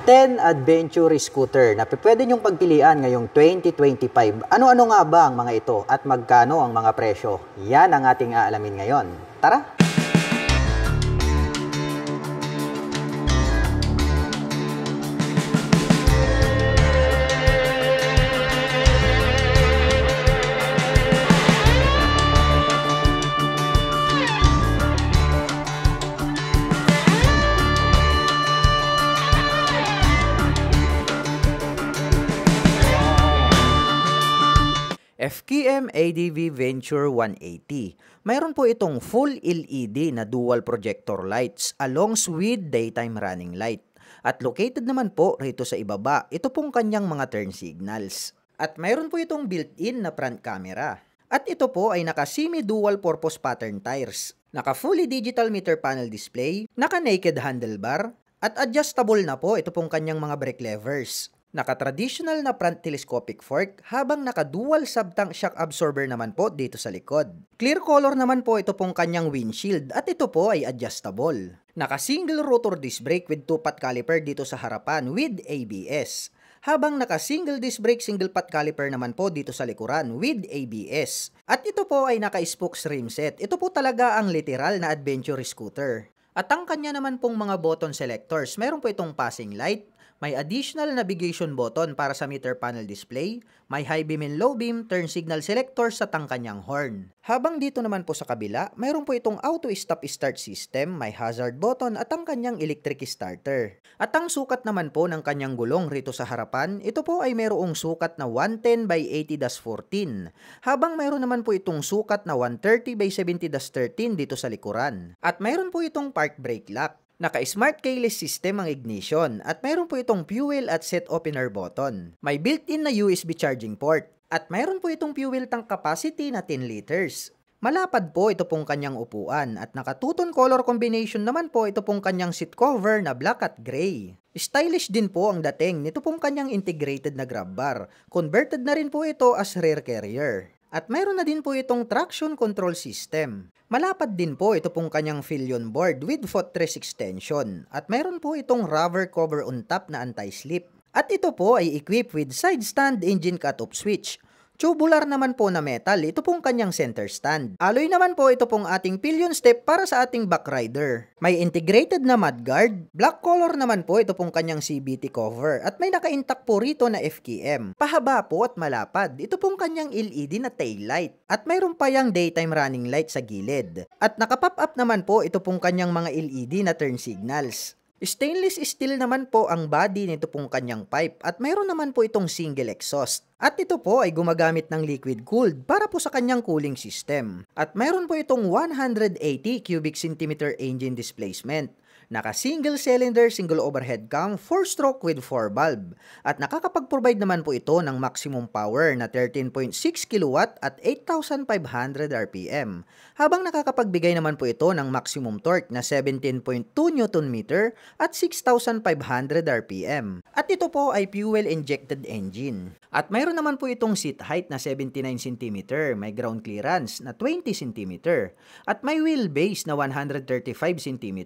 10 adventure scooter na pwede nyong pagpilian ngayong 2025. Ano-ano nga ba ang mga ito at magkano ang mga presyo? Yan ang ating aalamin ngayon. Tara! FKM ADV Venture 180. Mayroon po itong full LED na dual projector lights along with daytime running light. At located naman po rito sa ibaba, ito pong kanyang mga turn signals. At mayroon po itong built-in na front camera. At ito po ay naka semi-dual purpose pattern tires, naka fully digital meter panel display, naka naked handlebar, at adjustable na po ito pong kanyang mga brake levers. Naka-traditional na front telescopic fork habang naka-dual sub-tank shock absorber naman po dito sa likod. Clear color naman po ito pong kanyang windshield at ito po ay adjustable. Naka-single rotor disc brake with 2-pot caliper dito sa harapan with ABS. Habang naka-single disc brake single pot caliper naman po dito sa likuran with ABS. At ito po ay naka-spokes rim set. Ito po talaga ang literal na adventure scooter. At ang kanya naman pong mga button selectors, meron po itong passing light, may additional navigation button para sa meter panel display, may high beam and low beam turn signal selector sa kanyang horn. Habang dito naman po sa kabila, mayroon po itong auto stop start system, may hazard button at ang kanyang electric starter. At ang sukat naman po ng kanyang gulong rito sa harapan, ito po ay mayroong sukat na 110 by 80-14, habang mayroon naman po itong sukat na 130 by 70-13 dito sa likuran. At mayroon po itong park brake lock. Naka-smart keyless system ang ignition at mayroon po itong fuel at set opener button. May built-in na USB charging port at mayroon po itong fuel tank capacity na 10 liters. Malapad po ito pong kanyang upuan at naka-two-tone color combination naman po ito pong kanyang seat cover na black at gray. Stylish din po ang dating nito pong kanyang integrated na grab bar. Converted na rin po ito as rear carrier. At mayroon na din po itong traction control system. Malapad din po ito pong kanyang pillion board with footrest extension. At mayroon po itong rubber cover on top na anti-slip. At ito po ay equipped with side stand engine cut-off switch. Tubular naman po na metal, ito pong kanyang center stand. Alloy naman po ito pong ating pillion step para sa ating back rider. May integrated na mudguard. Black color naman po ito pong kanyang CVT cover. At may naka-intact po rito na FKM. Pahaba po at malapad. Ito pong kanyang LED na tail light. At mayroon pa yang daytime running light sa gilid. At naka-pop up naman po ito pong kanyang mga LED na turn signals. Stainless steel naman po ang body nito pong kanyang pipe at mayroon naman po itong single exhaust. At ito po ay gumagamit ng liquid cooled para po sa kanyang cooling system. At mayroon po itong 180 cubic centimeter engine displacement. Naka-single cylinder, single overhead cam, 4-stroke with 4 valve. At nakakapag-provide naman po ito ng maximum power na 13.6 kW at 8,500 RPM. Habang nakakapagbigay naman po ito ng maximum torque na 17.2 Nm at 6,500 RPM. At ito po ay fuel-injected engine. At mayroon naman po itong seat height na 79 cm, may ground clearance na 20 cm, at may wheelbase na 135 cm,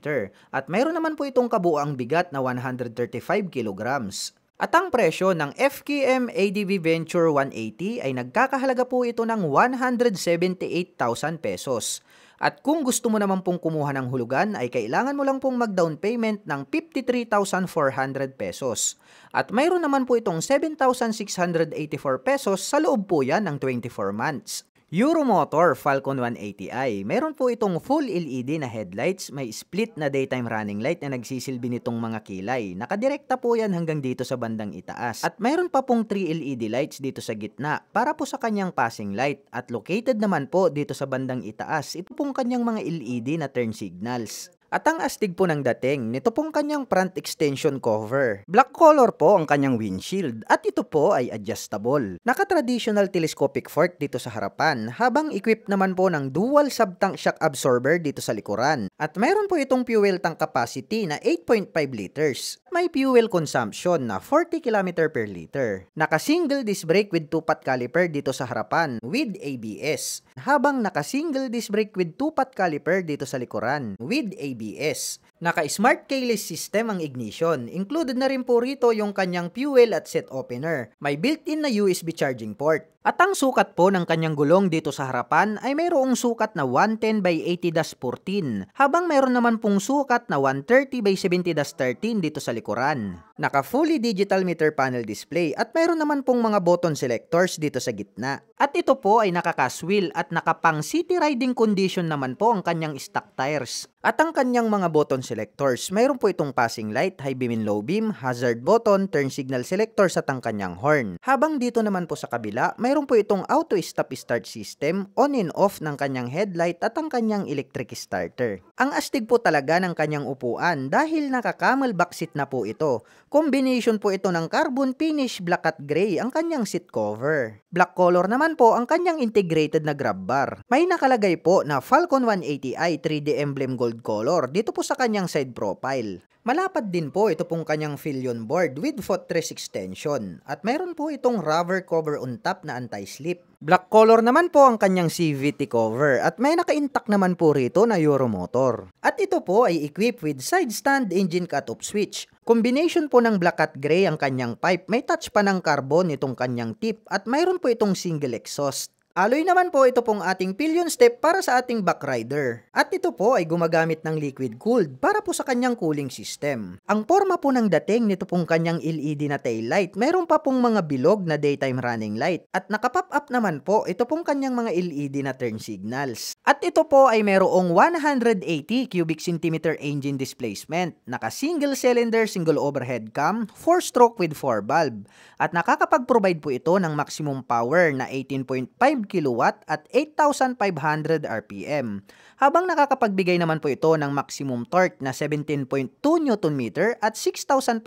at mayroon naman po itong kabuuang bigat na 135 kilograms. At ang presyo ng FKM ADV Venture 180 ay nagkakahalaga po ito ng 178,000 pesos. At kung gusto mo naman pong kumuha ng hulugan ay kailangan mo lang pong mag-down payment ng 53,400 pesos. At mayroon naman po itong 7,684 pesos sa loob po yan ng 24 months. Euromotor Falcon 180i. Meron po itong full LED na headlights, may split na daytime running light na nagsisilbi nitong mga kilay. Nakadirekta po yan hanggang dito sa bandang itaas. At mayroon pa pong 3 LED lights dito sa gitna para po sa kanyang passing light. At located naman po dito sa bandang itaas, ito pong kanyang mga LED na turn signals. At ang astig po ng dating, nito pong kanyang front extension cover. Black color po ang kanyang windshield at ito po ay adjustable. Naka-traditional telescopic fork dito sa harapan habang equipped naman po ng dual sub-tank shock absorber dito sa likuran. At mayroon po itong fuel tank capacity na 8.5 liters. May fuel consumption na 40 km per liter. Naka-single disc brake with 2-pot caliper dito sa harapan with ABS. Habang naka-single disc brake with 2-pot caliper dito sa likuran with ABS. Naka-smart keyless system ang ignition. Included na rin po rito yung kanyang fuel at set opener. May built-in na USB charging port. At ang sukat po ng kanyang gulong dito sa harapan ay mayroong sukat na 110 by 80-14, habang mayroon naman pong sukat na 130 by 70-13 dito sa likuran. Naka fully digital meter panel display at mayroon naman pong mga button selectors dito sa gitna. At ito po ay nakaka-wheel at nakapang city riding condition naman po ang kanyang stock tires. At ang kanyang mga button selectors, mayroon po itong passing light, high beam and low beam, hazard button, turn signal selectors at ang kanyang horn. Habang dito naman po sa kabila, mayroon po itong auto stop start system, on and off ng kanyang headlight at ang kanyang electric starter. Ang astig po talaga ng kanyang upuan dahil nakakamal back seat na po ito. Combination po ito ng carbon finish black at gray ang kanyang seat cover. Black color naman po ang kanyang integrated na grab bar. May nakalagay po na Falcon 180i 3D emblem gold color dito po sa kanyang side profile. Malapad din po ito pong kanyang Fillion board with footrest extension at mayroon po itong rubber cover on top na anti-slip. Black color naman po ang kanyang CVT cover at may naka-intact naman po rito na Euromotor. At ito po ay equipped with side stand engine cut-off switch. Combination po ng black at gray ang kanyang pipe, may touch pa ng carbon itong kanyang tip at mayroon po itong single exhaust. Alloy naman po ito pong ating pillion step para sa ating back rider. At ito po ay gumagamit ng liquid cooled para po sa kanyang cooling system. Ang forma po ng dating nito pong kanyang LED na tail light, mayroon pa pong mga bilog na daytime running light. At nakapop up naman po ito pong kanyang mga LED na turn signals. At ito po ay mayroong 180 cubic centimeter engine displacement, naka single cylinder, single overhead cam, 4-stroke with 4 valve. At nakakapag-provide po ito ng maximum power na 18.5 kilowatt at 8,500 RPM. Habang nakakapagbigay naman po ito ng maximum torque na 17.2 Nm at 6,500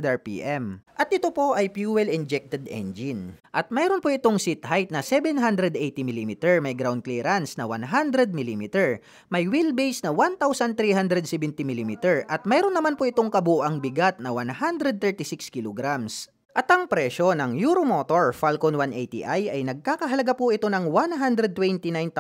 RPM. At ito po ay fuel-injected engine. At mayroon po itong seat height na 780 mm, may ground clearance na 100 mm, may wheelbase na 1,370 mm, at mayroon naman po itong kabuuang bigat na 136 kilograms. At ang presyo ng Euromotor Falcon 180i ay nagkakahalaga po ito ng 129,900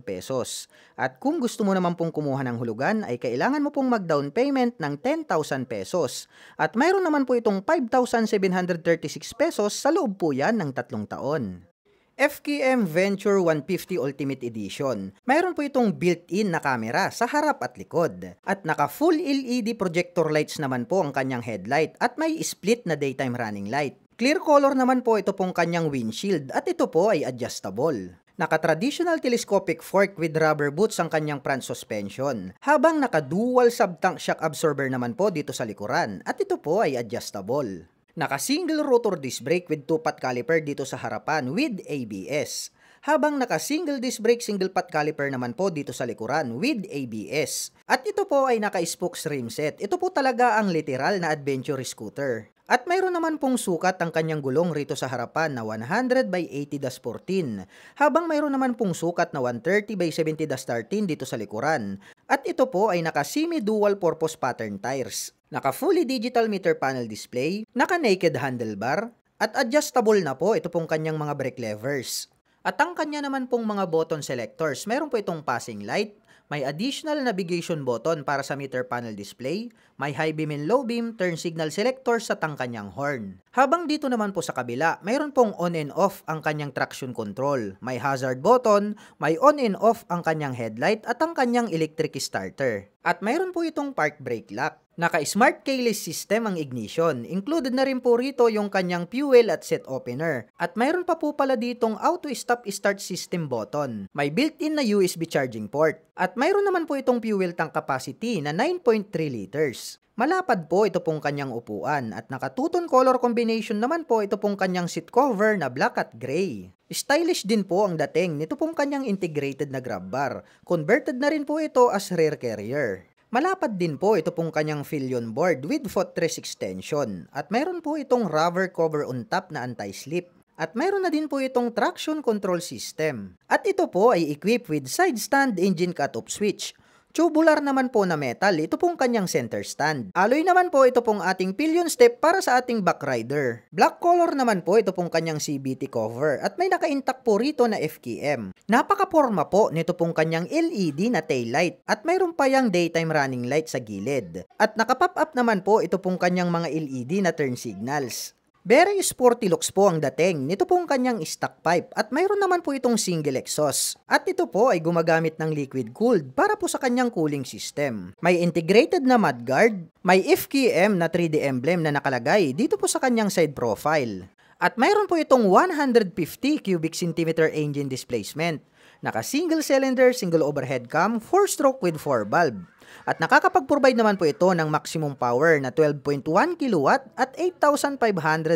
pesos. At kung gusto mo naman pong kumuha ng hulugan ay kailangan mo pong mag-down payment ng 10,000 pesos. At mayroon naman po itong 5,736 pesos sa loob po yan ng 3 taon. FKM Venture 150 Ultimate Edition. Mayroon po itong built-in na camera sa harap at likod. At naka full LED projector lights naman po ang kanyang headlight at may split na daytime running light. Clear color naman po ito pong kanyang windshield at ito po ay adjustable. Naka-traditional telescopic fork with rubber boots ang kanyang front suspension. Habang naka-dual sub-tank shock absorber naman po dito sa likuran at ito po ay adjustable. Naka-single rotor disc brake with 2-pot caliper dito sa harapan with ABS. Habang naka-single disc brake, single pot caliper naman po dito sa likuran with ABS. At ito po ay naka-spokes rim set. Ito po talaga ang literal na adventure scooter. At mayroon naman pong sukat ang kanyang gulong rito sa harapan na 100 by 80-14. Habang mayroon naman pong sukat na 130 by 70-13 dito sa likuran. At ito po ay naka-semi dual purpose pattern tires. Naka fully digital meter panel display, naka naked handlebar, at adjustable na po ito pong kanyang mga brake levers. At ang kanya naman pong mga button selectors, meron po itong passing light, may additional navigation button para sa meter panel display, may high beam and low beam, turn signal selectors at ang kanyang horn. Habang dito naman po sa kabila, mayroon pong on and off ang kanyang traction control, may hazard button, may on and off ang kanyang headlight at ang kanyang electric starter. At mayroon po itong park brake lock. Naka-smart keyless system ang ignition. Included na rin po rito yung kanyang fuel at set opener. At mayroon pa po pala ditong auto stop start system button. May built-in na USB charging port. At mayroon naman po itong fuel tank capacity na 9.3 liters. Malapad po ito pong kanyang upuan at naka-two-tone color combination naman po ito pong kanyang seat cover na black at gray. Stylish din po ang dating nito pong kanyang integrated na grab bar. Converted na rin po ito as rear carrier. Malapad din po ito pong kanyang Fillion board with footrest extension at mayroon po itong rubber cover on top na anti-slip. At mayroon na din po itong traction control system. At ito po ay equipped with side stand engine cut-off switch, Tubular naman po na metal, ito pong kanyang center stand. Alloy naman po ito pong ating pillion step para sa ating back rider. Black color naman po ito pong kanyang CVT cover at may naka-intact po rito na FKM. Napaka-porma po nito pong kanyang LED na tail light at mayroon pa yang daytime running light sa gilid. At naka-pop up naman po ito pong kanyang mga LED na turn signals. Very sporty looks po ang dating nito pong kanyang stock pipe at mayroon naman po itong single exhaust. At ito po ay gumagamit ng liquid cooled para po sa kanyang cooling system. May integrated na mudguard, may FKM na 3D emblem na nakalagay dito po sa kanyang side profile. At mayroon po itong 150 cubic centimeter engine displacement. Naka single cylinder, single overhead cam, 4-stroke with 4 valve. At nakakapag-provide naman po ito ng maximum power na 12.1 kW at 8,500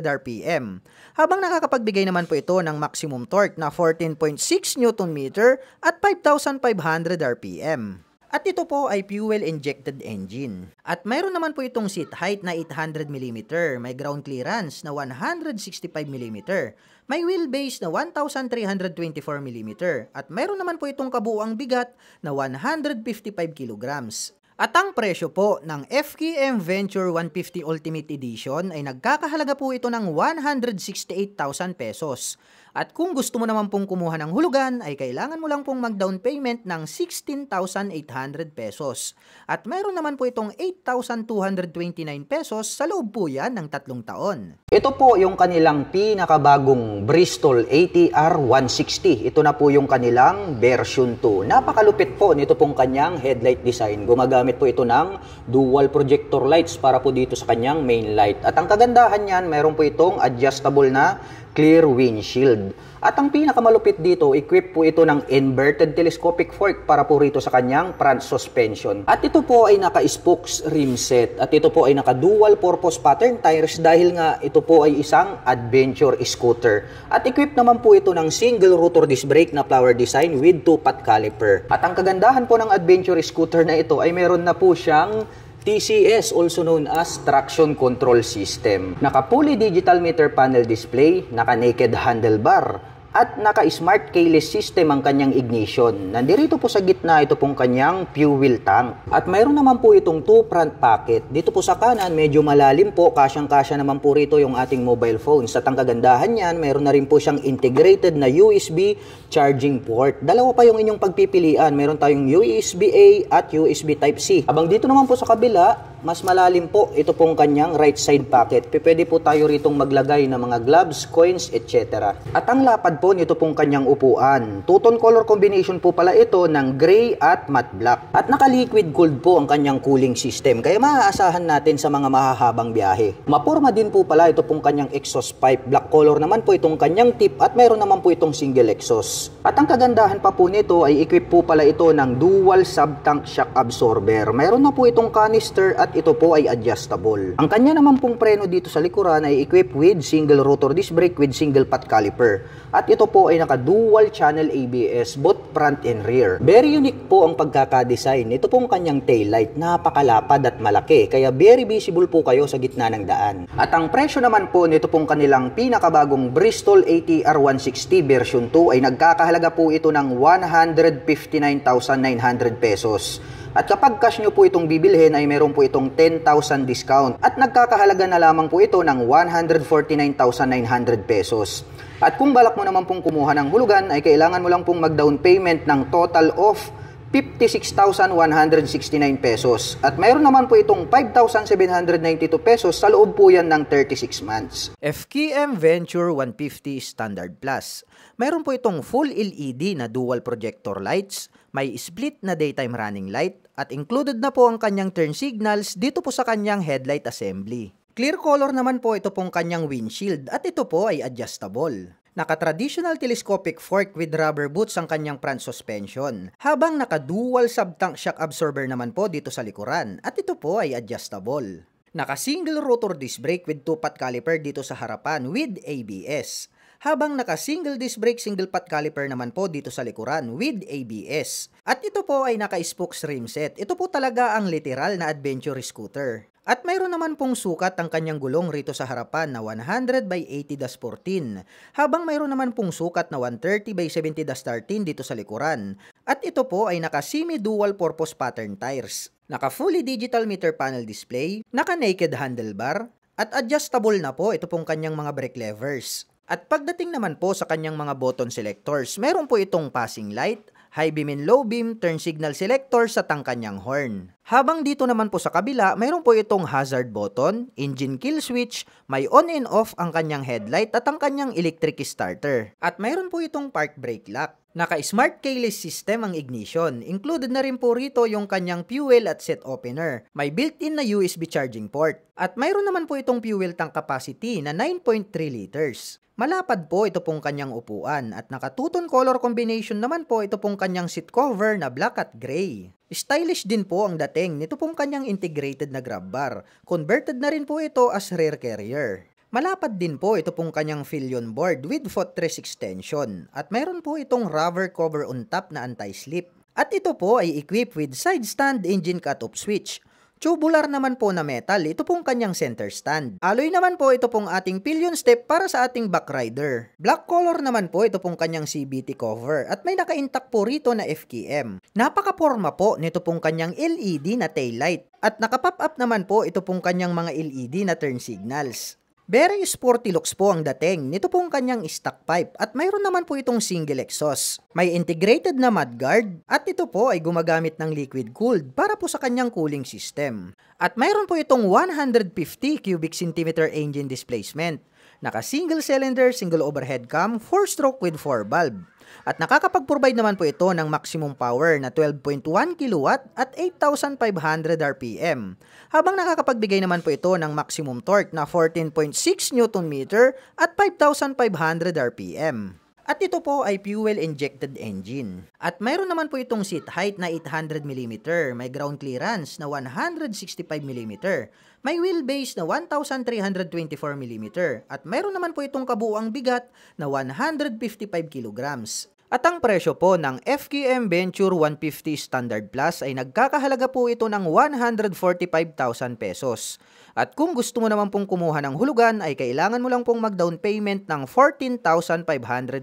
RPM. Habang nakakapagbigay naman po ito ng maximum torque na 14.6 Nm at 5,500 RPM. At ito po ay fuel-injected engine. At mayroon naman po itong seat height na 800 mm, may ground clearance na 165 mm, may wheelbase na 1,324 mm, at mayroon naman po itong kabuuang bigat na 155 kg. At ang presyo po ng FKM Venture 150 Ultimate Edition ay nagkakahalaga po ito ng 168,000 pesos. At kung gusto mo naman pong kumuha ng hulugan, ay kailangan mo lang pong mag-down payment ng 16,800 pesos. At mayroon naman po itong 8,229 pesos sa loob po yan ng 3 taon. Ito po yung kanilang pinakabagong Bristol ATR 160. Ito na po yung kanilang version 2. Napakalupit po nito pong kanyang headlight design. Gumagamit po ito ng dual projector lights para po dito sa kanyang main light. At ang kagandahan niyan, meron po itong adjustable na clear windshield. At ang pinakamalupit dito, equip po ito ng inverted telescopic fork para po rito sa kanyang front suspension. At ito po ay naka-spokes rim set. At ito po ay naka-dual purpose pattern tires dahil nga ito po ay isang adventure scooter. At equip naman po ito ng single rotor disc brake na flower design with 2-pot caliper. At ang kagandahan po ng adventure scooter na ito ay meron na po siyang TCS, also known as Traction Control System. Naka-fully digital meter panel display, naka-naked handlebar, at naka-smart keyless system ang kanyang ignition. Nandirito po sa gitna ito pong kanyang fuel tank. At mayroon naman po itong 2 front pocket. Dito po sa kanan, medyo malalim po, kasyang-kasya naman po rito yung ating mobile phones. At ang kagandahan niyan, mayroon na rin po siyang integrated na USB charging port. Dalawa pa yung inyong pagpipilian. Meron tayong USB-A at USB Type-C. Habang dito naman po sa kabila, mas malalim po ito pong kanyang right side pocket. Pwede po tayo ritong maglagay ng mga gloves, coins, etc. At ang lapad po nito pong kanyang upuan. Two-tone color combination po pala ito ng gray at matte black. At naka-liquid cooled po ang kanyang cooling system. Kaya maaasahan natin sa mga mahahabang biyahe. Maporma din po pala ito pong kanyang exhaust pipe. Black color naman po itong kanyang tip at mayroon naman po itong single exhaust. At ang kagandahan pa po nito ay equip po pala ito ng dual sub-tank shock absorber. Mayroon na po itong canister at ito po ay adjustable. Ang kanya naman pong preno dito sa likuran ay equipped with single rotor disc brake with single pot caliper. At ito po ay naka-dual channel ABS both front and rear. Very unique po ang pagkakadesign. Ito pong kanyang taillight, napakalapad at malaki, kaya very visible po kayo sa gitna ng daan. At ang presyo naman po nito pong kanilang pinakabagong Bristol ATR 160 version 2 ay nagkakahalaga po ito ng 159,900 pesos. At kapag cash nyo po itong bibilhin ay meron po itong 10,000 discount at nagkakahalaga na lamang po ito ng 149,900 pesos. At kung balak mo naman pong kumuha ng hulugan ay kailangan mo lang pong mag-down payment ng total of 56,169 pesos. At mayroon naman po itong 5,792 pesos sa loob po yan ng 36 months. FKM Venture 150 Standard Plus. Mayroon po itong full LED na dual projector lights, may split na daytime running light, at included na po ang kanyang turn signals dito po sa kanyang headlight assembly. Clear color naman po ito pong kanyang windshield at ito po ay adjustable. Naka-traditional telescopic fork with rubber boots ang kanyang front suspension, habang naka-dual sub-tank shock absorber naman po dito sa likuran at ito po ay adjustable. Naka-single rotor disc brake with 2-pot caliper dito sa harapan with ABS, habang naka-single disc brake single pot caliper naman po dito sa likuran with ABS. At ito po ay naka-spokes rim set. Ito po talaga ang literal na adventure scooter. At mayroon naman pong sukat ang kanyang gulong rito sa harapan na 100 by 80-14, habang mayroon naman pong sukat na 130 by 70-13 dito sa likuran. At ito po ay naka semi-dual purpose pattern tires, naka fully digital meter panel display, naka naked handlebar, at adjustable na po ito pong kanyang mga brake levers. At pagdating naman po sa kanyang mga button selectors, meron po itong passing light, high beam and low beam, turn signal selector sa kanyang horn. Habang dito naman po sa kabila, mayroon po itong hazard button, engine kill switch, may on and off ang kanyang headlight at ang kanyang electric starter. At mayroon po itong park brake lock. Naka-smart keyless system ang ignition. Included na rin po rito yung kanyang fuel at set opener. May built-in na USB charging port. At mayroon naman po itong fuel tank capacity na 9.3 liters. Malapad po ito pong kanyang upuan at naka-two-tone color combination naman po ito pong kanyang seat cover na black at gray. Stylish din po ang dating nito pong kanyang integrated na grab bar. Converted na rin po ito as rear carrier. Malapad din po ito pong kanyang Philion board with footrest extension at mayroon po itong rubber cover on top na anti-slip. At ito po ay equipped with side stand engine cut-off switch. Tubular naman po na metal, ito pong kanyang center stand. Alloy naman po ito pong ating pillion step para sa ating back rider. Black color naman po ito pong kanyang CVT cover at may naka-intact po rito na FKM. Napaka-porma po nito pong kanyang LED na taillight at naka-pop up naman po ito pong kanyang mga LED na turn signals. Very sporty looks po ang dating nito pong kanyang stock pipe at mayroon naman po itong single exhaust. May integrated na mudguard at ito po ay gumagamit ng liquid cooled para po sa kanyang cooling system. At mayroon po itong 150 cubic centimeter engine displacement. Naka single cylinder, single overhead cam, 4-stroke with 4 valve. At nakakapag-provide naman po ito ng maximum power na 12.1 kW at 8,500 RPM. Habang nakakapagbigay naman po ito ng maximum torque na 14.6 Nm at 5,500 RPM. At ito po ay fuel-injected engine. At mayroon naman po itong seat height na 800mm, may ground clearance na 165mm, may wheelbase na 1,324mm, at mayroon naman po itong kabuuang bigat na 155 kg. At ang presyo po ng FKM Venture 150 Standard Plus ay nagkakahalaga po ito ng 145,000 pesos. At kung gusto mo naman pong kumuha ng hulugan ay kailangan mo lang pong mag-down payment ng 14,500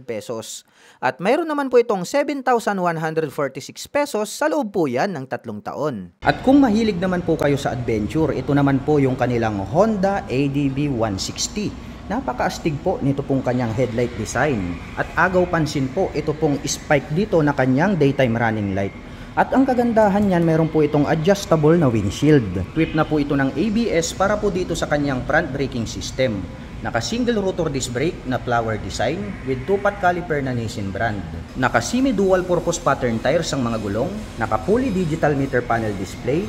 pesos. At mayroon naman po itong 7,146 pesos sa loob po yan ng 3 taon. At kung mahilig naman po kayo sa adventure, ito naman po yung kanilang Honda ADB 160. Napakaastig po nito pong kanyang headlight design. At agaw pansin po, ito pong spike dito na kanyang daytime running light. At ang kagandahan niyan, meron po itong adjustable na windshield. Equipped na po ito ng ABS para po dito sa kanyang front braking system. Naka single rotor disc brake na flower design with 2-pot caliper na Nissin brand. Naka semi-dual purpose pattern tires ang mga gulong. Naka fully digital meter panel display.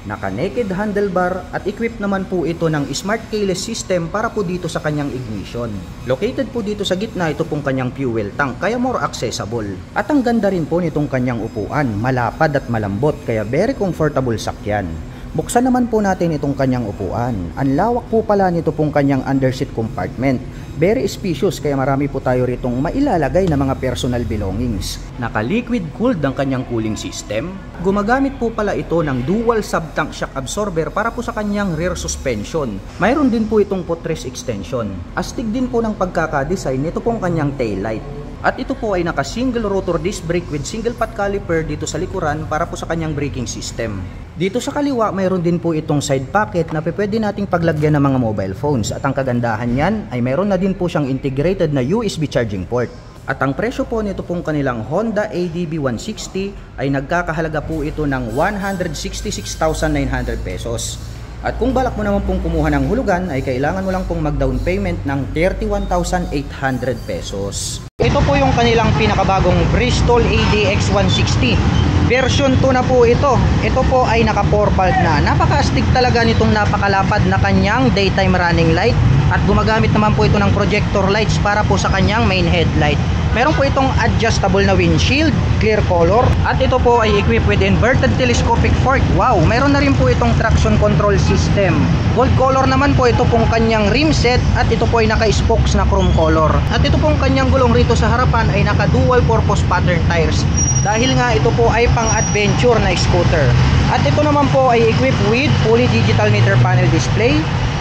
Naka naked handlebar at equipped naman po ito ng smart keyless system para po dito sa kanyang ignition. Located po dito sa gitna ito pong kanyang fuel tank kaya more accessible. At ang ganda rin po nitong kanyang upuan, malapad at malambot kaya very comfortable sakyan. Buksan naman po natin itong kanyang upuan. Ang lawak po pala nito pong kanyang underseat compartment. Very spacious kaya marami po tayo ritong mailalagay na mga personal belongings. Naka-liquid cooled ang kanyang cooling system. Gumagamit po pala ito ng dual sub-tank shock absorber para po sa kanyang rear suspension. Mayroon din po itong footrest extension. Astig din po ng pagkakadesign nito pong kanyang taillight. At ito po ay naka-single rotor disc brake with single pot caliper dito sa likuran para po sa kanyang braking system. Dito sa kaliwa, mayroon din po itong side pocket na pwede nating paglagyan ng mga mobile phones. At ang kagandahan niyan ay mayroon na din po siyang integrated na USB charging port. At ang presyo po nito pong kanilang Honda ADB 160 ay nagkakahalaga po ito ng 166,900 pesos. At kung balak mo naman pong kumuha ng hulugan ay kailangan mo lang pong mag-down payment ng 31,800 pesos. Ito po yung kanilang pinakabagong Bristol ADX 160. Version 2 na po ito. Ito po ay naka 4-valve na. Napaka-astig talaga nitong napakalapad na kanyang daytime running light. At gumagamit naman po ito ng projector lights para po sa kanyang main headlight. Meron po itong adjustable na windshield, clear color. At ito po ay equipped with inverted telescopic fork. Wow, meron na rin po itong traction control system. Gold color naman po ito pong kanyang rim set at ito po ay naka-spokes na chrome color. At ito pong kanyang gulong rito sa harapan ay naka-dual purpose pattern tires. Dahil nga ito po ay pang-adventure na scooter. At ito naman po ay equipped with fully digital meter panel display.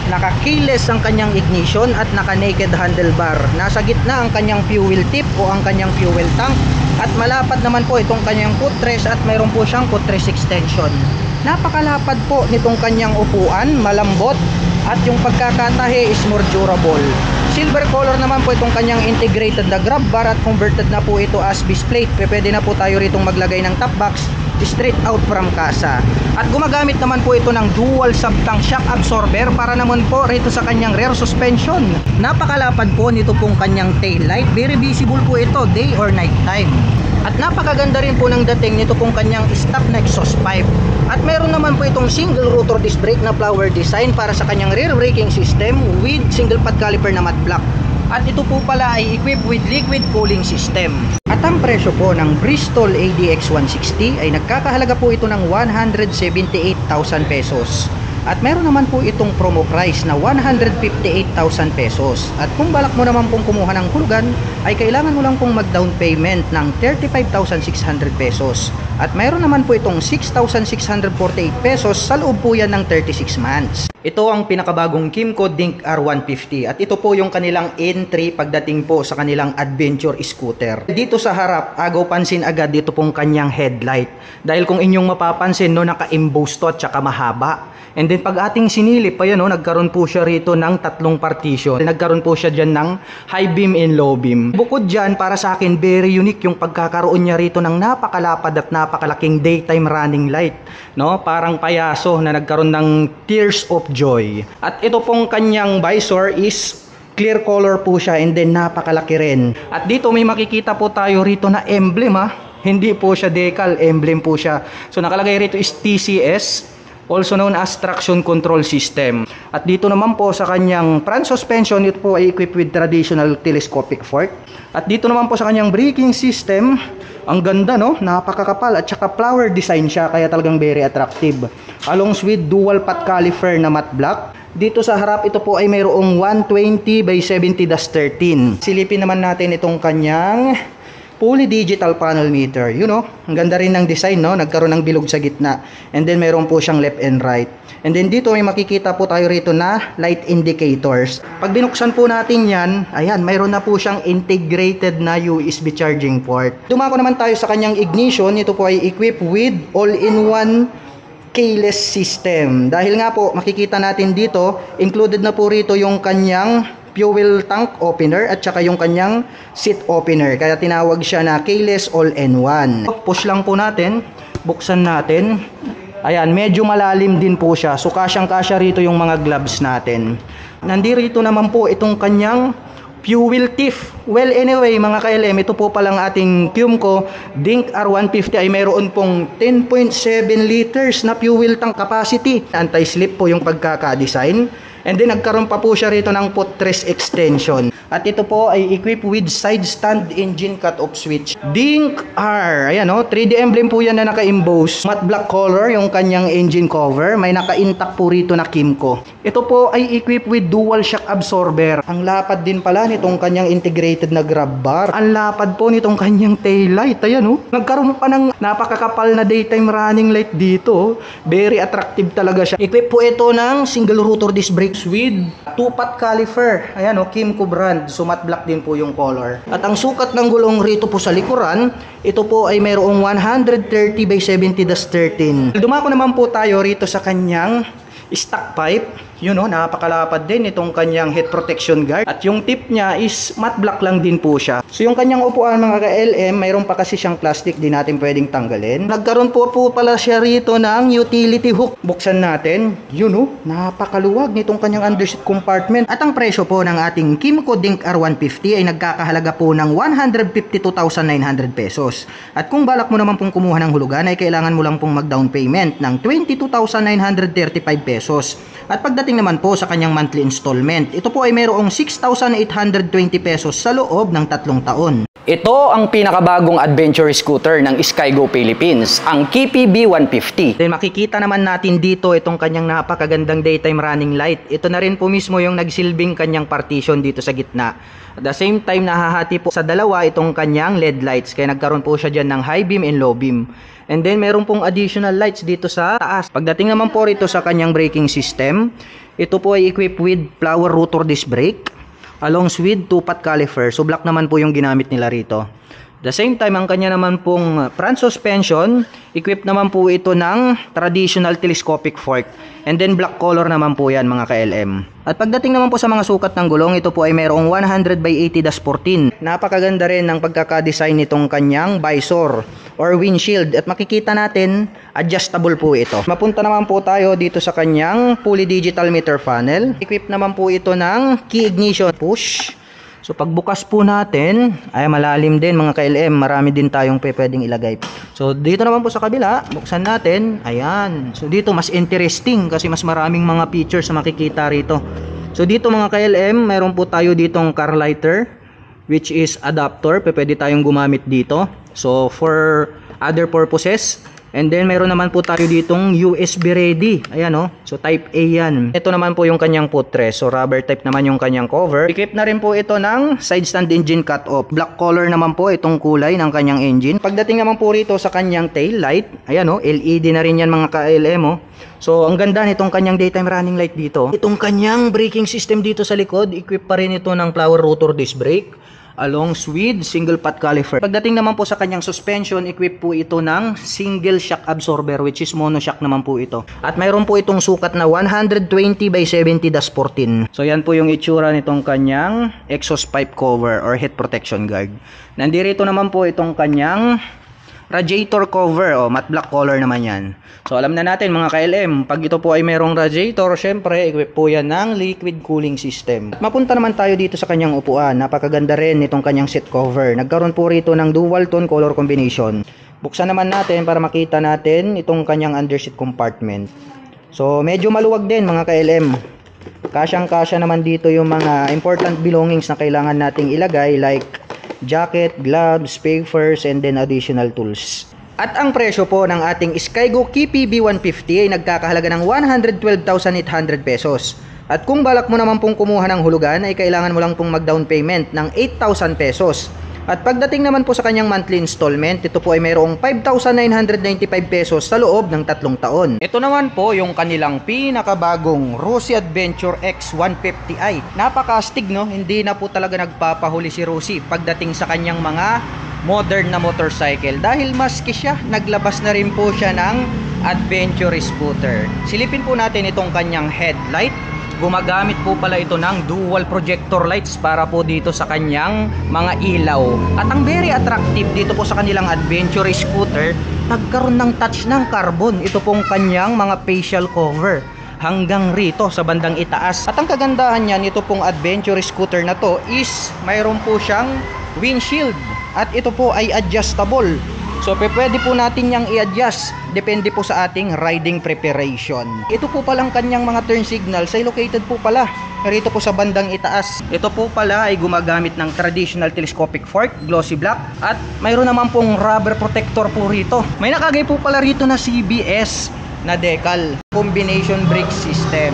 Naka-keyless ang kanyang ignition at naka-naked handlebar. Nasa gitna ang kanyang fuel tip o ang kanyang fuel tank. At malapad naman po itong kanyang footrest at mayroon po siyang footrest extension. Napakalapad po nitong kanyang upuan, malambot at yung pagkakatahe is more durable. Silver color naman po itong kanyang integrated na grab bar at converted na po ito as base plate. Pwede na po tayo ritong maglagay ng top box straight out from casa. At gumagamit naman po ito ng dual sub-tank shock absorber para naman po rito sa kanyang rear suspension. Napakalapad po nito pong kanyang tail light. Very visible po ito day or night time. At napakaganda rin po ng dating nito pong kanyang stock na exhaust pipe. At meron naman po itong single rotor disc brake na flower design para sa kanyang rear braking system with single pad caliper na matte black. At ito po pala ay equipped with liquid cooling system. At ang presyo po ng Bristol ADX 160 ay nagkakahalaga po ito ng 178,000 pesos. At meron naman po itong promo price na 158,000 pesos. At kung balak mo naman pong kumuha ng hulugan, ay kailangan mo lang pong mag-down payment ng 35,600 pesos. At meron naman po itong 6,648 pesos sa loob po yan ng 36 months. Ito ang pinakabagong Kymco Dink R150 at ito po yung kanilang entry pagdating po sa kanilang adventure scooter. Dito sa harap, agaw pansin agad dito pong kanyang headlight. Dahil kung inyong mapapansin, no, naka-emboss to at saka mahaba. And then pag ating sinilip, ayan, no, nagkaroon po siya rito ng tatlong partition. Nagkaroon po siya dyan ng high beam and low beam. Bukod dyan, para sa akin, very unique yung pagkakaroon niya rito ng napakalapad at napakalaking daytime running light. No? Parang payaso na nagkaroon ng tears of joy. At ito pong kanyang visor is clear color po siya and then napakalaki rin. At dito may makikita po tayo rito na emblem, ha. Hindi po siya decal, emblem po siya. So nakalagay rito is TCS, also known as traction control system. At dito naman po sa kanyang front suspension, ito po ay equipped with traditional telescopic fork. At dito naman po sa kanyang braking system, ang ganda, no? Napakakapal at saka flower design siya, kaya talagang very attractive. Along with dual path caliper na matte black. Dito sa harap, ito po ay mayroong 120/70-13. Silipin naman natin itong kanyang fully digital panel meter. You know, ang ganda rin ng design, no? Nagkaroon ng bilog sa gitna. And then meron po siyang left and right. And then dito may makikita po tayo rito na light indicators. Pag binuksan po natin yan, ayan, mayroon na po siyang integrated na USB charging port. Dumako naman tayo sa kanyang ignition. Ito po ay equipped with all-in-one keyless system. Dahil nga po, makikita natin dito, included na po rito yung kanyang fuel tank opener at saka yung kanyang seat opener. Kaya tinawag siya na keyless all-in-one. Push lang po natin, buksan natin. Ayan, medyo malalim din po siya. So kasyang-kasya rito yung mga gloves natin. Nandito naman po itong kanyang fuel tiff. Well, anyway, mga ka-LM, ito po palang ating Kymco Dink R150 ay mayroon pong 10.7 liters na fuel tank capacity. Anti-slip po yung pagkaka-design. And then nagkaroon pa po siya rito ng footrest extension. At ito po ay equipped with side stand engine cut-off switch. Dink R. Ayan, o, 3D emblem po yan na naka-emboss. Matte black color yung kanyang engine cover. May naka-intact po rito na Kymco. Ito po ay equipped with dual shock absorber. Ang lapad din pala nitong kanyang integrated na grab bar. Ang lapad po nitong kanyang tail light. Ayan, o. Nagkaroon pa ng napakakapal na daytime running light dito. Very attractive talaga siya. Equipped po ito ng single rotor disc brake with two-path caliper. Ayan, o, Kymco brand. So matte black din po yung color. At ang sukat ng gulong rito po sa likuran, ito po ay mayroong 130/70-13. Dumako naman po tayo rito sa kanyang stock pipe. Yun, o, napakalapad din itong kanyang head protection guard. At yung tip niya is matte black lang din po siya. So yung kanyang upuan, mga ka-LM, mayroon pa kasi siyang plastic, di natin pwedeng tanggalin. Nagkaroon po pala siya rito ng utility hook. Buksan natin. Yun, o, napakaluwag nitong kanyang underseat compartment. At ang presyo po ng ating Kymco Dink R150 ay nagkakahalaga po ng 152,900 pesos. At kung balak mo naman pong kumuha ng hulugan, ay kailangan mo lang pong mag-down payment ng 22,935 pesos. At pagdating naman po sa kanyang monthly installment, ito po ay mayroong 6,820 pesos sa loob ng 3 taon. Ito ang pinakabagong adventure scooter ng Skygo Philippines, ang Kipi B150. Then makikita naman natin dito itong kanyang napakagandang daytime running light. Ito na rin po mismo yung nagsilbing kanyang partition dito sa gitna. At the same time, nahahati po sa dalawa itong kanyang LED lights. Kaya nagkaroon po siya dyan ng high beam and low beam. And then meron pong additional lights dito sa taas. Pagdating naman po rito sa kanyang braking system, ito po ay equipped with flower rotor disc brake along with 2-pot caliper. So black naman po yung ginamit nila rito. The same time, ang kanya naman pong front suspension, equipped naman po ito ng traditional telescopic fork. And then black color naman po yan mga ka-LM. At pagdating naman po sa mga sukat ng gulong, ito po ay mayroong 100/80-14. Napakaganda rin ng pagkakadesign nitong kanyang visor or windshield. At makikita natin, adjustable po ito. Mapunta naman po tayo dito sa kanyang fully digital meter panel. Equipped naman po ito ng key ignition push. So pagbukas po natin, ay malalim din mga ka-LM, marami din tayong pwedeng ilagay. So dito naman po sa kabila, buksan natin, ayan. So dito mas interesting kasi mas maraming mga features na makikita rito. So dito mga ka-LM, mayroon po tayo ditong car lighter, which is adapter, pwede tayong gumamit dito. So for other purposes. And then meron naman po tayo ditong USB ready. Ayan o. So type A yan. Ito naman po yung kanyang footrest. So rubber type naman yung kanyang cover. Equipped na rin po ito ng side stand engine cut off. Black color naman po itong kulay ng kanyang engine. Pagdating naman po rito sa kanyang tail light. Ayan o. LED na rin yan mga ka-LM o. So ang ganda nitong kanyang daytime running light dito. Itong kanyang braking system dito sa likod. Equipped pa rin ito ng flower rotor disc brake along with single pot caliper. Pagdating naman po sa kanyang suspension, equipped po ito ng single shock absorber, which is monoshock naman po ito. At mayroon po itong sukat na 120/70-14. So yan po yung itsura nitong kanyang exhaust pipe cover or head protection guard. Nandito naman po itong kanyang radiator cover, matte black color naman yan. So alam na natin mga ka-LM, pag ito po ay merong radiator, syempre equip po yan ng liquid cooling system. At mapunta naman tayo dito sa kanyang upuan. Napakaganda rin itong kanyang seat cover. Nagkaroon po rito ng dual tone color combination. Buksan naman natin para makita natin itong kanyang underseat compartment. So medyo maluwag din mga ka-LM. Kasyang-kasya naman dito yung mga important belongings na kailangan nating ilagay like jacket, gloves, papers, and then additional tools. At ang presyo po ng ating Skygo Kipi B150 ay nagkakahalaga ng 112,800 pesos. At kung balak mo naman pong kumuha ng hulugan ay kailangan mo lang pong mag-down payment ng 8,000 pesos. At pagdating naman po sa kanyang monthly installment, ito po ay mayroong 5,995 pesos sa loob ng 3 taon. Ito naman po yung kanilang pinakabagong Rossi Adventure X 150i. Napaka-astig no, hindi na po talaga nagpapahuli si Rossi pagdating sa kanyang mga modern na motorcycle. Dahil maski siya, naglabas na rin po siya ng adventure scooter. Silipin po natin itong kanyang headlight. Gumagamit po pala ito ng dual projector lights para po dito sa kanyang mga ilaw. At ang very attractive dito po sa kanilang adventure scooter, nagkaroon ng touch ng carbon. Ito pong kanyang mga facial cover hanggang rito sa bandang itaas. At ang kagandahan niyan, ito pong adventure scooter na to is mayroon po siyang windshield. At ito po ay adjustable. So pwede po natin yang i-adjust. Depende po sa ating riding preparation. Ito po palang kanyang mga turn signals ay located po pala rito po sa bandang itaas. Ito po pala ay gumagamit ng traditional telescopic fork, glossy black. At mayroon naman pong rubber protector po rito. May nakagay po pala rito na CBS na decal. Combination brake system.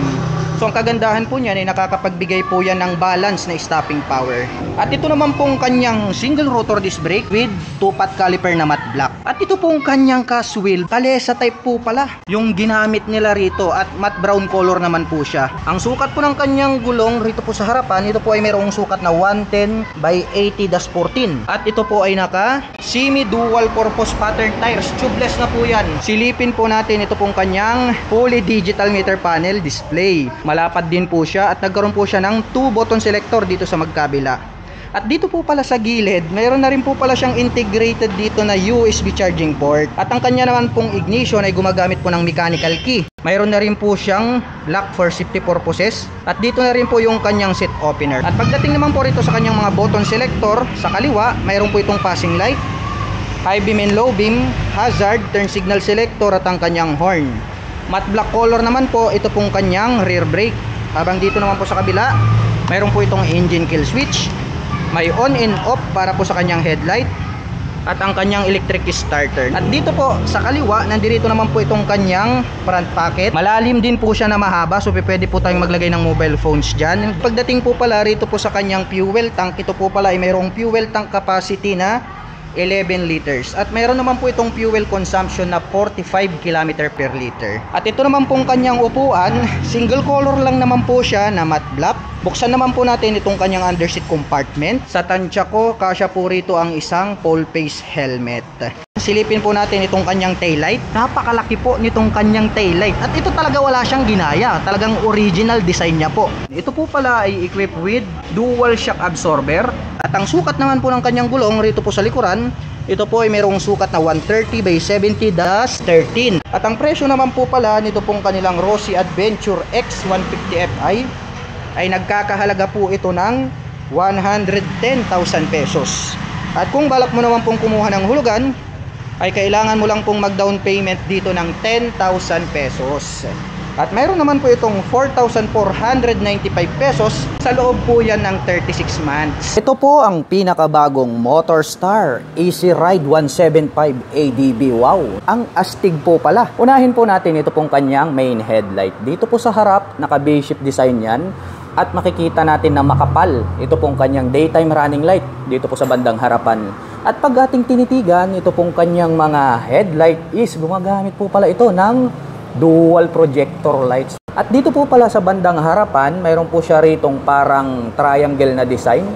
So ang kagandahan po niyan ay nakakapagbigay po yan ng balance na stopping power. At ito naman pong kanyang single rotor disc brake with 2-pot caliper na matte black. At ito pong kanyang cast wheel, kalesa type po pala yung ginamit nila rito at matte brown color naman po siya. Ang sukat po ng kanyang gulong rito po sa harapan, ito po ay mayroong sukat na 110/80-14. At ito po ay naka semi dual purpose pattern tires, tubeless na po yan. Silipin po natin ito pong kanyang fully digital meter panel display. Malapad din po siya at nagkaroon po siya ng 2 button selector dito sa magkabila. At dito po pala sa gilid, mayroon na rin po pala siyang integrated dito na USB charging port. At ang kanya naman pong ignition ay gumagamit po ng mechanical key. Mayroon na rin po siyang lock for safety purposes. At dito na rin po yung kanyang seat opener. At pagdating naman po rito sa kanyang mga button selector, sa kaliwa, mayroon po itong passing light, high beam and low beam, hazard, turn signal selector at ang kanyang horn. Matte black color naman po ito pong kanyang rear brake. Habang dito naman po sa kabila, mayroon po itong engine kill switch, May on and off para po sa kanyang headlight at ang kanyang electric starter. At dito po sa kaliwa, nandirito naman po itong kanyang front pocket. Malalim din po siya na mahaba, so pwede po tayong maglagay ng mobile phones dyan. Pagdating po pala rito po sa kanyang fuel tank, ito po pala ay mayroong fuel tank capacity na 11 liters. At mayroon naman po itong fuel consumption na 45 km per liter. At ito naman pong kanyang upuan, single color lang naman po siya na matte black. Buksan naman po natin itong kanyang underseat compartment. Sa tansya ko, kasya po rito ang isang full face helmet. Silipin po natin itong kanyang taillight. Napakalaki po nitong kanyang taillight. At ito talaga wala siyang ginaya. Talagang original design niya po. Ito po pala ay equipped with dual shock absorber. At ang sukat naman po ng kanyang gulong rito po sa likuran, ito po ay mayroong sukat na 130/70-13. At ang presyo naman po pala nito pong kanilang Rossi Adventure X 150 Fi ay nagkakahalaga po ito ng 110,000 pesos. At kung balak mo naman pong kumuha ng hulugan, ay kailangan mo lang pong mag-down payment dito ng 10,000 pesos. At mayroon naman po itong 4,495 pesos. Sa loob po yan ng 36 months. Ito po ang pinakabagong Motorstar Easy Ride 175 ADB. Wow! Ang astig po pala. Unahin po natin ito pong kanyang main headlight. Dito po sa harap, naka V-shape design yan. At makikita natin na makapal. Ito pong kanyang daytime running light. Dito po sa bandang harapan. At pag ating tinitigan, ito pong kanyang mga headlight is gumagamit po pala ito ng dual projector lights. At dito po pala sa bandang harapan, mayroon po siya ritong parang triangle na design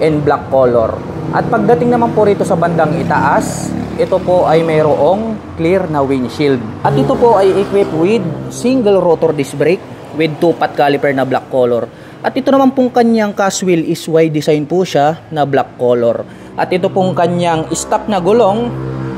in black color. At pagdating naman po rito sa bandang itaas, ito po ay mayroong clear na windshield. At ito po ay equipped with single rotor disc brake with 2-pot caliper na black color. At ito naman pong kanyang cast wheel is Y design po siya na black color. At ito pong kanyang stock na gulong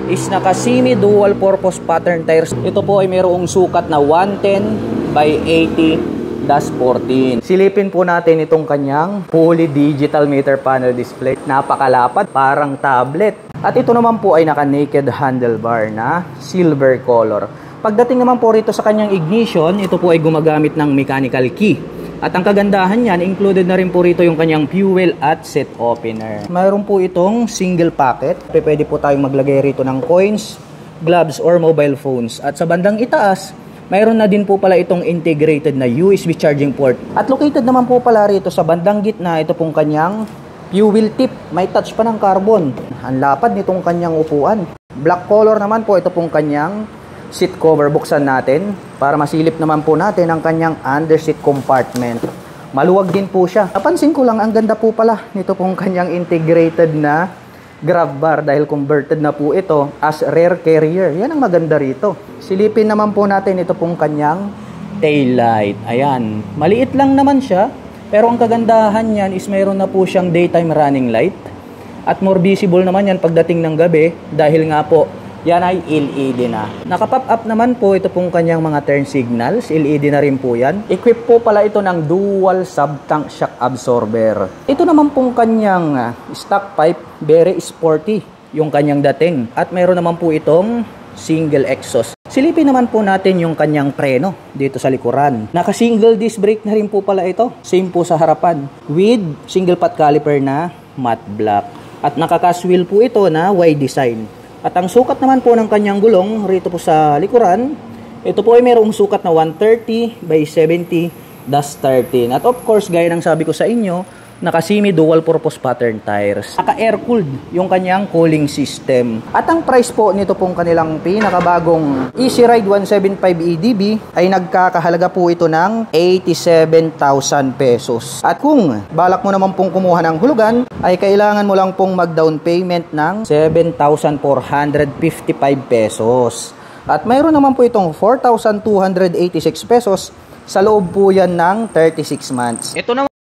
is naka semi dual purpose pattern tires. Ito po ay mayroong sukat na 110/80-14. Silipin po natin itong kanyang fully digital meter panel display. Napakalapad, parang tablet. At ito naman po ay naka naked handlebar na silver color. Pagdating naman po rito sa kanyang ignition, ito po ay gumagamit ng mechanical key. At ang kagandahan niyan, included na rin po rito yung kanyang fuel at seat opener. Mayroon po itong single pocket. Pwede po tayong maglagay rito ng coins, gloves, or mobile phones. At sa bandang itaas, mayroon na din po pala itong integrated na USB charging port. At located naman po pala rito sa bandang gitna, ito pong kanyang fuel tip. May touch pa ng carbon. Ang lapad nitong kanyang upuan. Black color naman po ito pong kanyang seat cover. Buksan natin para masilip naman po natin ang kanyang underseat compartment. Maluwag din po siya. Napansin ko lang, ang ganda po pala nito pong kanyang integrated na grab bar dahil converted na po ito as rear carrier. Yan ang maganda rito. Silipin naman po natin ito pong kanyang tail light. Ayan, maliit lang naman siya, pero ang kagandahan niyan is mayroon na po siyang daytime running light at more visible naman yan pagdating ng gabi dahil nga po yan ay LED na. Naka-pop up naman po ito pong kanyang mga turn signals. LED na rin po yan. Equip po pala ito ng dual sub-tank shock absorber. Ito naman pong kanyang stock pipe, very sporty yung kanyang dating. At mayroon naman po itong single exhaust. Silipin naman po natin yung kanyang preno dito sa likuran. Naka-single disc brake na rin po pala ito. Same po sa harapan with single pot caliper na matte black. At naka-cast wheel po ito na Y design. At ang sukat naman po ng kanyang gulong rito po sa likuran, ito po ay mayroong sukat na 130/70-13. At of course, gaya ng sabi ko sa inyo, naka-semi dual purpose pattern tires. Naka-air-cooled yung kanyang cooling system. At ang price po nito pong kanilang pinakabagong Easy Ride 175 ADB ay nagkakahalaga po ito ng 87,000 pesos. At kung balak mo naman pong kumuha ng hulugan, ay kailangan mo lang pong mag-down payment ng 7,455 pesos. At mayroon naman po itong 4,286 pesos. Sa loob po yan ng 36 months. Ito naman